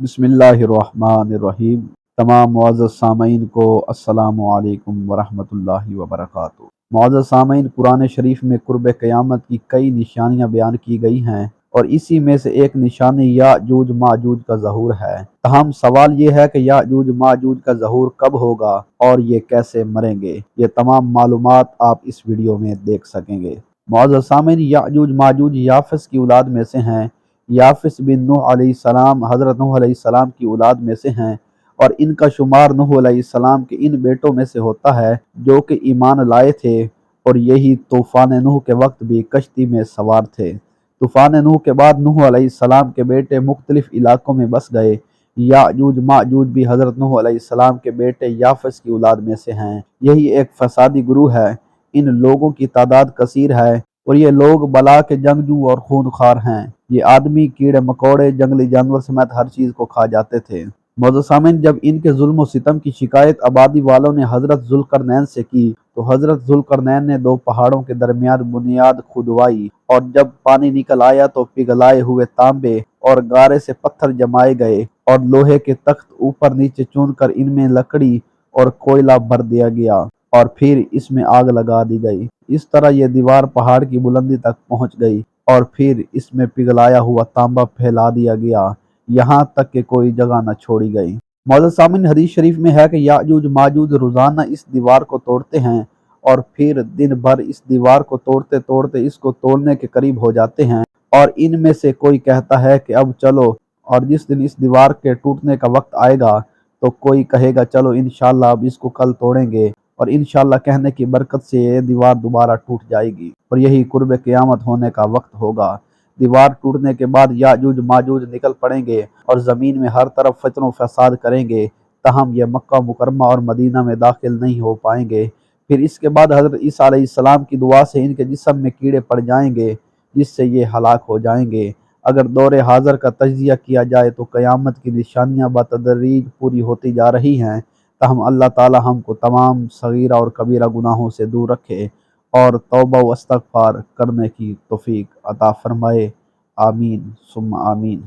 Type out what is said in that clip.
बिस्मिल्लाहिर्रहमानिर्रहीम। तमाम मुअज़्ज़ज़ सामईन को अस्सलामु अलैकुम वरहमतुल्लाहि वबरकातुहू। मुअज़्ज़ज़ सामईन, कुरान शरीफ में कुर्ब क़यामत की कई निशानियाँ बयान की गई हैं और इसी में से एक निशानी याजूज माजूज का ज़हूर है। तहम सवाल ये है कि याजूज माजूज का ज़हूर कब होगा और ये कैसे मरेंगे। ये तमाम मालूमात आप इस वीडियो में देख सकेंगे। मुअज़्ज़ज़ सामईन, याजूज माजूज याफ़िस की औलाद में से हैं। याफिस बिन नूह अलैहिस्सलाम हज़रत नूह अलैहिस्सलाम की औलाद में से हैं और इनका शुमार नूह अलैहिस्सलाम के इन बेटों में से होता है जो कि ईमान लाए थे और यही तूफ़ान नूह के वक्त भी कश्ती में सवार थे। तूफ़ान नूह के बाद नूह अलैहिस्सलाम के बेटे मुख्तलिफ इलाकों में बस गए। याजूज माजूज भी हज़रत नूह अलैहिस्सलाम के बेटे याफिस की औलाद में से हैं। यही एक फसादी गुरूह है। इन लोगों की तादाद कसीर है और ये लोग बला के जंगजू और खूनखार हैं। ये आदमी, कीड़े मकोड़े, जंगली जानवर समेत हर चीज़ को खा जाते थे। मोज़सामिन, जब इनके जुल्म सितम की शिकायत आबादी वालों ने हज़रत ज़ुल्करनैन से की तो हज़रत ज़ुल्करनैन ने दो पहाड़ों के दरमियान बुनियाद खुदवाई और जब पानी निकल आया तो पिघलाए हुए तांबे और गारे से पत्थर जमाए गए और लोहे के तख्त ऊपर नीचे चुनकर इनमें लकड़ी और कोयला भर दिया गया और फिर इसमें आग लगा दी गई। इस तरह यह दीवार पहाड़ की बुलंदी तक पहुंच गई और फिर इसमें पिघलाया हुआ तांबा फैला दिया गया, यहाँ तक कि कोई जगह न छोड़ी गई। मौजूद सामने हदीस शरीफ में है कि याजूज माजूज रोज़ाना इस दीवार को तोड़ते हैं और फिर दिन भर इस दीवार को तोड़ते तोड़ते इसको तोड़ने के करीब हो जाते हैं और इनमें से कोई कहता है कि अब चलो, और जिस दिन इस दीवार के टूटने का वक्त आएगा तो कोई कहेगा चलो इंशाअल्लाह अब इसको कल तोड़ेंगे और इंशाअल्लाह कहने की बरकत से ये दीवार दोबारा टूट जाएगी और यही कुर्ब क़यामत होने का वक्त होगा। दीवार टूटने के बाद याजूज माजूज निकल पड़ेंगे और ज़मीन में हर तरफ फितनो फसाद करेंगे, तहम ये मक्का मुकरमा और मदीना में दाखिल नहीं हो पाएंगे। फिर इसके बाद हज़रत ईसा अलैहिस्सलाम की दुआ से इनके जिस्म में कीड़े पड़ जाएंगे जिससे ये हलाक हो जाएंगे। अगर दौरे हाज़र का तज्ज़िया किया जाए तो क़यामत की निशानियाँ बतदरीज पूरी होती जा रही हैं। ताहम अल्लाह ताला हमको तमाम सगीरा और कबीरा गुनाहों से दूर रखे और तौबा व इस्तग़फ़ार करने की तौफ़ीक अता फ़रमाए। आमीन सुम्मा आमीन।